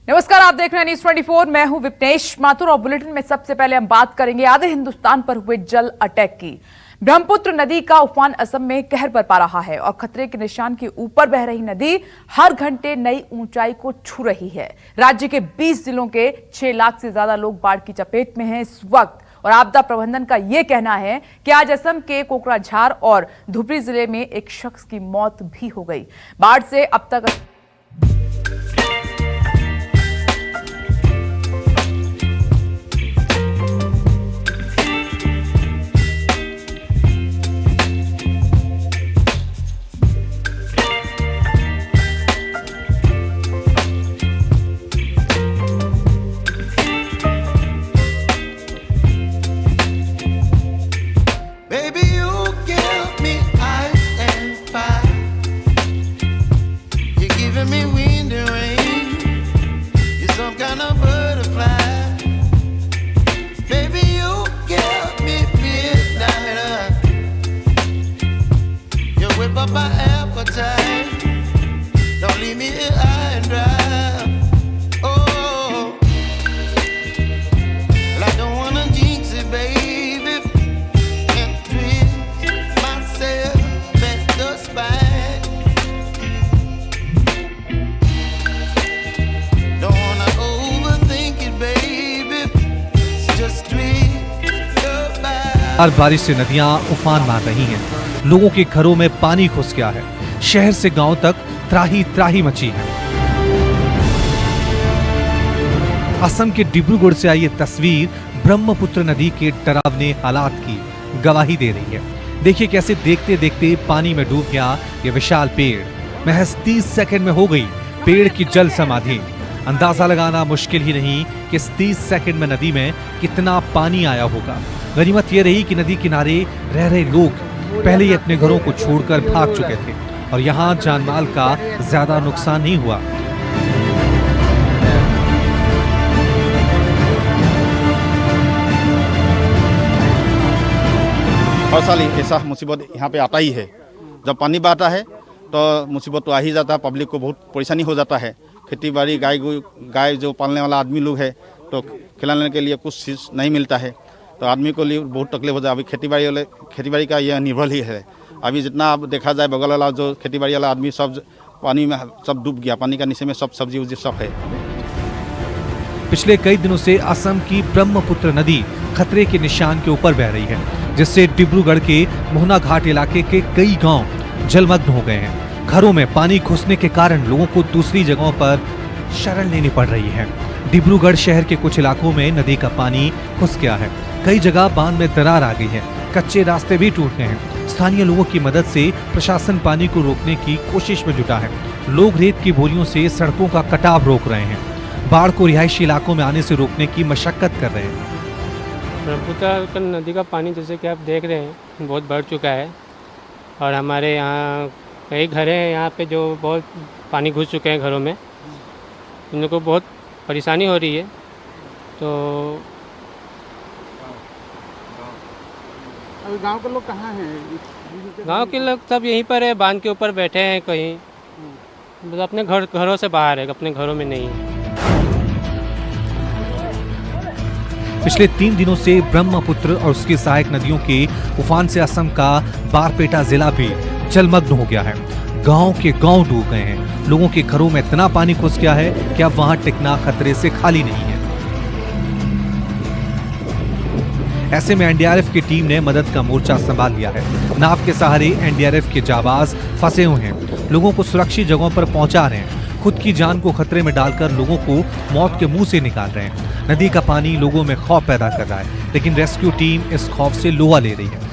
नमस्कार, आप देख रहे हैं न्यूज़ 24। मैं हूं विपनेश माथुर और बुलेटिन में सबसे पहले हम बात करेंगे आधे हिंदुस्तान पर हुए जल अटैक की। ब्रह्मपुत्र नदी का उफान असम में कहर बरपा रहा है और खतरे के निशान के ऊपर बह रही नदी हर घंटे नई ऊंचाई को छू रही है। राज्य के 20 जिलों के 6 लाख से ज्यादा लोग बाढ़ की चपेट में हैं इस वक्त। और आपदा प्रबंधन का यह कहना है कि आज असम के कोकराझार और धुबरी जिले में एक शख्स की मौत भी हो गई। बाढ़ से अब तक हर बारिश से नदियां उफान मार रही हैं। लोगों के घरों में पानी घुस गया है। शहर से गांव तक त्राही त्राही मची है। असम के डिब्रूगढ़ से आई ये तस्वीर ब्रह्मपुत्र नदी के डरावने हालात की गवाही दे रही है। देखिए कैसे देखते देखते पानी में डूब गया ये विशाल पेड़। महज 30 सेकंड में हो गई पेड़ की जल समाधि। अंदाजा लगाना मुश्किल ही नहीं कि इस 30 सेकंड में नदी में कितना पानी आया होगा। गनीमत ये रही कि नदी किनारे रह रहे लोग पहले ही अपने घरों को छोड़कर भाग चुके थे और यहाँ जानमाल का ज्यादा नुकसान नहीं हुआ। हर साल ऐसा मुसीबत यहाँ पे आता ही है। जब पानी बहता है तो मुसीबत तो आ ही जाता है। पब्लिक को बहुत परेशानी हो जाता है। खेती बाड़ी गाय जो पालने वाला आदमी लोग है तो खिलाने के लिए कुछ चीज़ नहीं मिलता है तो आदमी को लिए बहुत तकलीफ हो जाए। अभी खेती बाड़ी का यह निर्भर ही है। अभी जितना अब देखा जाए बगल वाला जो खेती बाड़ी वाला आदमी सब पानी में सब डूब गया। पानी का नीचे में सब सब्जी उब्जी सब है। पिछले कई दिनों से असम की ब्रह्मपुत्र नदी खतरे के निशान के ऊपर बह रही है, जिससे डिब्रूगढ़ के मोहना घाट इलाके के कई गांव जलमग्न हो गए हैं। घरों में पानी घुसने के कारण लोगों को दूसरी जगहों पर शरण लेनी पड़ रही है। डिब्रूगढ़ शहर के कुछ इलाकों में नदी का पानी घुस गया है। कई जगह बांध में दरार आ गई है। कच्चे रास्ते भी टूट गए हैं। स्थानीय लोगों की मदद से प्रशासन पानी को रोकने की कोशिश में जुटा है। लोग रेत की बोरियों से सड़कों का कटाव रोक रहे हैं। बाढ़ को रिहायशी इलाकों में आने से रोकने की मशक्कत कर रहे हैं। ब्रह्मपुत्र नदी का पानी जैसे कि आप देख रहे हैं बहुत बढ़ चुका है और हमारे यहाँ कई घर हैं यहाँ पे जो बहुत पानी घुस चुके हैं घरों में। उन लोगों को बहुत परेशानी हो रही है। तो गांव के लोग कहाँ हैं? गांव के लोग सब यहीं पर है, बांध के ऊपर बैठे हैं कहीं, बस अपने घरों से बाहर है, अपने घरों में नहीं है। पिछले 3 दिनों से ब्रह्मपुत्र और उसकी सहायक नदियों के उफान से असम का बारपेटा जिला भी जलमग्न हो गया है। गांव के गांव डूब गए हैं। लोगों के घरों में इतना पानी घुस गया है कि अब वहां टिकना खतरे से खाली नहीं है। ऐसे में एनडीआरएफ की टीम ने मदद का मोर्चा संभाल लिया है। नाव के सहारे एनडीआरएफ के जाबाज फंसे हुए हैं। लोगों को सुरक्षित जगहों पर पहुंचा रहे हैं। खुद की जान को खतरे में डालकर लोगों को मौत के मुंह से निकाल रहे हैं। नदी का पानी लोगों में खौफ पैदा कर रहा है, लेकिन रेस्क्यू टीम इस खौफ से लोहा ले रही है।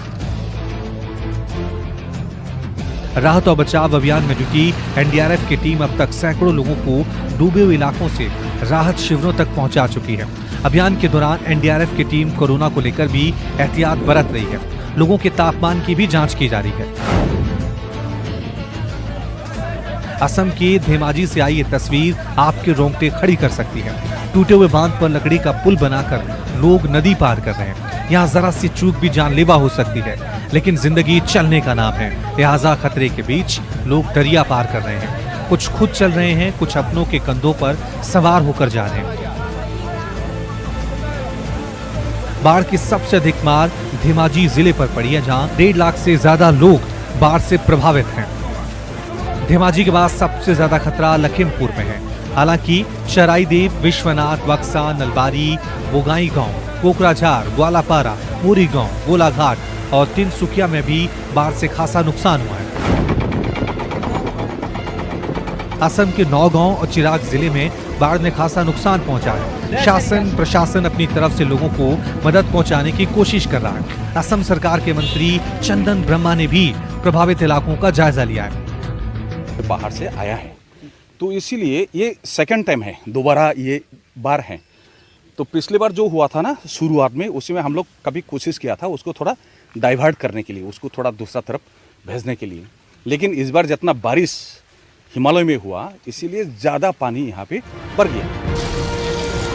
राहत और बचाव अभियान में जुटी एनडीआरएफ की टीम अब तक सैकड़ों लोगों को डूबे हुए इलाकों से राहत शिविरों तक पहुंचा चुकी है। अभियान के दौरान एनडीआरएफ की टीम कोरोना को लेकर भी एहतियात बरत रही है। लोगों के तापमान की भी जांच की जा रही है। असम के धेमाजी से आई ये तस्वीर आपके रोंगटे खड़ी कर सकती है। टूटे हुए बांध पर लकड़ी का पुल बनाकर लोग नदी पार कर रहे हैं। यहाँ जरा सी चूक भी जानलेवा हो सकती है, लेकिन जिंदगी चलने का नाम है। लिहाजा खतरे के बीच लोग दरिया पार कर रहे हैं। कुछ खुद चल रहे हैं, कुछ अपनों के कंधों पर सवार होकर जा रहे हैं। बाढ़ की सबसे अधिक मार धेमाजी जिले पर पड़ी है, जहां 1.5 लाख से ज्यादा लोग बाढ़ से प्रभावित हैं। धेमाजी के बाद सबसे ज्यादा खतरा लखीमपुर में है। हालांकि चराईदेव, विश्वनाथ, बक्सा, नलबारी, बोगाई गांव, कोकराझार, ग्वालापारा, पूरी गांव, गोलाघाट और तिनसुकिया में भी बाढ़ से खासा नुकसान हुआ है। असम के 9 गांव और चिराग जिले में बाढ़ ने खासा नुकसान पहुंचा है। शासन प्रशासन अपनी तरफ से लोगों को मदद पहुंचाने की कोशिश कर रहा है। असम सरकार के मंत्री चंदन ब्रह्मा ने भी प्रभावित इलाकों का जायजा लिया है। बाहर से आया है तो इसीलिए ये सेकंड टाइम है, दोबारा ये बार है। तो पिछली बार जो हुआ था ना शुरुआत में, उसी में हम लोग कभी कोशिश किया था उसको थोड़ा डाइवर्ट करने के लिए, उसको थोड़ा दूसरा तरफ भेजने के लिए। लेकिन इस बार जितना बारिश हिमालय में हुआ, इसीलिए ज़्यादा पानी यहाँ पे बढ़ गया।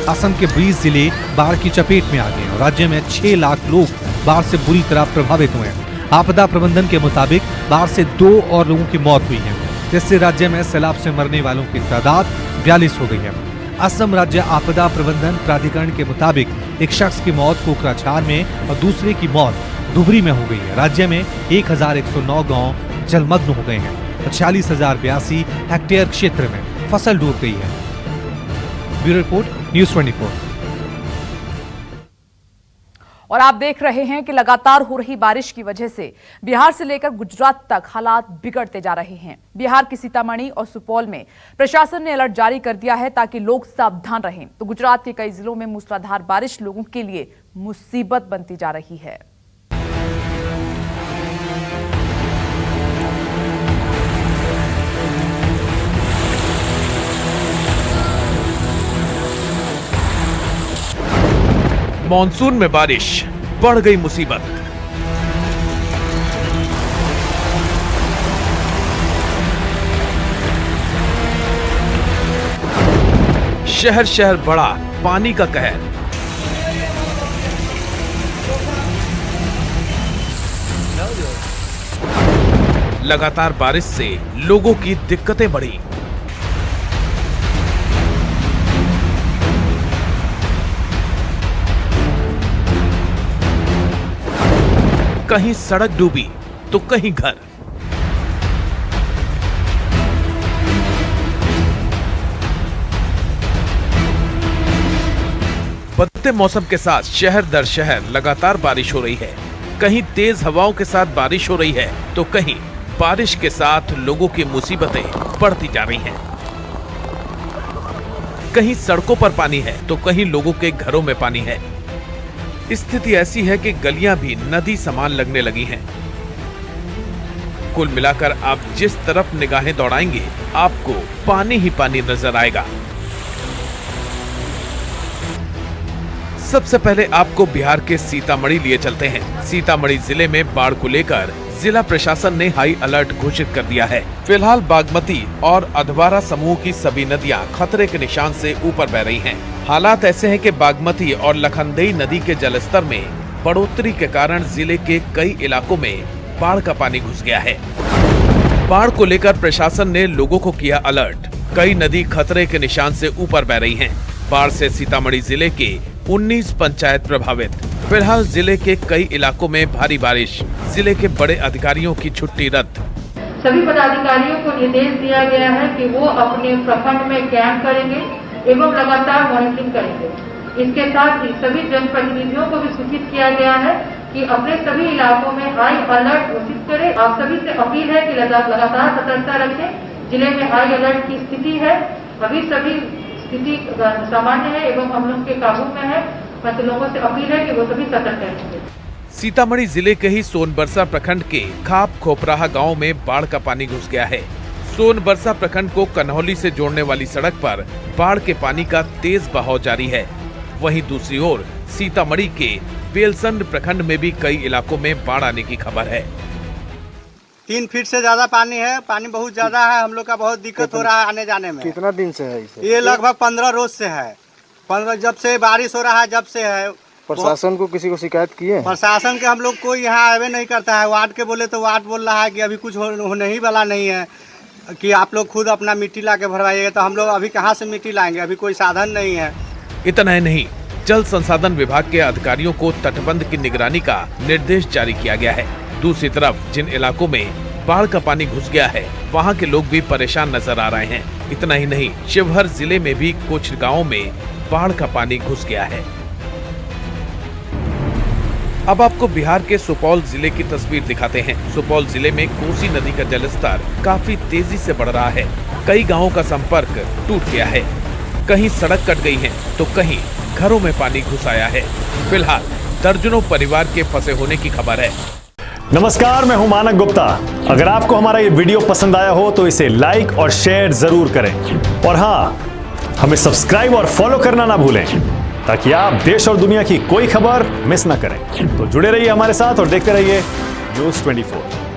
असम के 20 जिले बाढ़ की चपेट में आ गए और राज्य में 6 लाख लोग बाढ़ से बुरी तरह प्रभावित हुए हैं। आपदा प्रबंधन के मुताबिक बाढ़ से 2 और लोगों की मौत हुई है, जिससे राज्य में सैलाब से मरने वालों की तादाद 42 हो गई है। असम राज्य आपदा प्रबंधन प्राधिकरण के मुताबिक एक शख्स की मौत कोकराझार में और दूसरे की मौत धुबरी में हो गई है। राज्य में 1109 गांव जलमग्न हो गए हैं और 46,082 हेक्टेयर क्षेत्र में फसल डूब गई है। Bureau report, news 24। और आप देख रहे हैं कि लगातार हो रही बारिश की वजह से बिहार से लेकर गुजरात तक हालात बिगड़ते जा रहे हैं। बिहार की सीतामढ़ी और सुपौल में प्रशासन ने अलर्ट जारी कर दिया है ताकि लोग सावधान रहें। तो गुजरात के कई जिलों में मूसलाधार बारिश लोगों के लिए मुसीबत बनती जा रही है। मॉनसून में बारिश, बढ़ गई मुसीबत। शहर शहर बढ़ा पानी का कहर। लगातार बारिश से लोगों की दिक्कतें बढ़ी। कहीं सड़क डूबी तो कहीं घर। बदलते मौसम के साथ शहर दर शहर लगातार बारिश हो रही है। कहीं तेज हवाओं के साथ बारिश हो रही है तो कहीं बारिश के साथ लोगों की मुसीबतें बढ़ती जा रही हैं। कहीं सड़कों पर पानी है तो कहीं लोगों के घरों में पानी है। स्थिति ऐसी है कि गलियां भी नदी समान लगने लगी हैं। कुल मिलाकर आप जिस तरफ निगाहें दौड़ाएंगे आपको पानी ही पानी नजर आएगा। सबसे पहले आपको बिहार के सीतामढ़ी लिए चलते हैं। सीतामढ़ी जिले में बाढ़ को लेकर जिला प्रशासन ने हाई अलर्ट घोषित कर दिया है। फिलहाल बागमती और अधवारा समूह की सभी नदियां खतरे के निशान से ऊपर बह रही हैं। हालात ऐसे हैं कि बागमती और लखनदेई नदी के जलस्तर में बढ़ोतरी के कारण जिले के कई इलाकों में बाढ़ का पानी घुस गया है। बाढ़ को लेकर प्रशासन ने लोगों को किया अलर्ट। कई नदी खतरे के निशान से ऊपर बह रही हैं। बाढ़ से सीतामढ़ी जिले के 19 पंचायत प्रभावित। फिलहाल जिले के कई इलाकों में भारी बारिश, जिले के बड़े अधिकारियों की छुट्टी रद्द। सभी पदाधिकारियों को निर्देश दिया गया है कि वो अपने प्रखंड में कैंप करेंगे एवं लगातार मॉनिटरिंग करेंगे। इसके साथ ही सभी जनप्रतिनिधियों को भी सूचित किया गया है कि अपने सभी इलाकों में हाई अलर्ट घोषित करें। आप सभी से अपील है कि लगातार सतर्कता रखें। जिले में हाई अलर्ट की स्थिति है। अभी सभी स्थिति सामान्य है एवं हम लोग के काबू में है। मतलब लोगों से अपील है कि वो सभी सतर्क रहेंगे। सीतामढ़ी जिले के ही सोनबरसा प्रखंड के खाप खोपराहा गांव में बाढ़ का पानी घुस गया है। सोनबरसा प्रखंड को कन्हौली से जोड़ने वाली सड़क पर बाढ़ के पानी का तेज बहाव जारी है। वहीं दूसरी ओर सीतामढ़ी के बेलसंड प्रखंड में भी कई इलाकों में बाढ़ आने की खबर है। 3 फीट से ज्यादा पानी है। पानी बहुत ज्यादा है। हम लोग का बहुत दिक्कत हो रहा है आने जाने में। कितना दिन से है इसे? ये लगभग 15 रोज से है। 15 जब से बारिश हो रहा है जब से है। प्रशासन को किसी को शिकायत की है? प्रशासन के हम लोग कोई यहाँ आवे नहीं करता है। वार्ड के बोले तो वार्ड बोल रहा है कि अभी कुछ होने ही वाला नहीं है। कि आप लोग खुद अपना मिट्टी ला के भरवाइएगा। तो हम लोग अभी कहाँ से मिट्टी लाएंगे, अभी कोई साधन नहीं है। इतना ही नहीं, जल संसाधन विभाग के अधिकारियों को तटबंध की निगरानी का निर्देश जारी किया गया है। दूसरी तरफ जिन इलाकों में बाढ़ का पानी घुस गया है, वहां के लोग भी परेशान नजर आ रहे हैं। इतना ही नहीं, शिवहर जिले में भी कुछ गांवों में बाढ़ का पानी घुस गया है। अब आपको बिहार के सुपौल जिले की तस्वीर दिखाते हैं। सुपौल जिले में कोसी नदी का जलस्तर काफी तेजी से बढ़ रहा है। कई गांवों का संपर्क टूट गया है, कहीं सड़क कट गई है तो कहीं घरों में पानी घुस आया है। फिलहाल दर्जनों परिवार के फंसे होने की खबर है। नमस्कार, मैं हूं मानक गुप्ता। अगर आपको हमारा ये वीडियो पसंद आया हो तो इसे लाइक और शेयर जरूर करें, और हाँ, हमें सब्सक्राइब और फॉलो करना ना भूलें ताकि आप देश और दुनिया की कोई खबर मिस ना करें। तो जुड़े रहिए हमारे साथ और देखते रहिए न्यूज़ 24।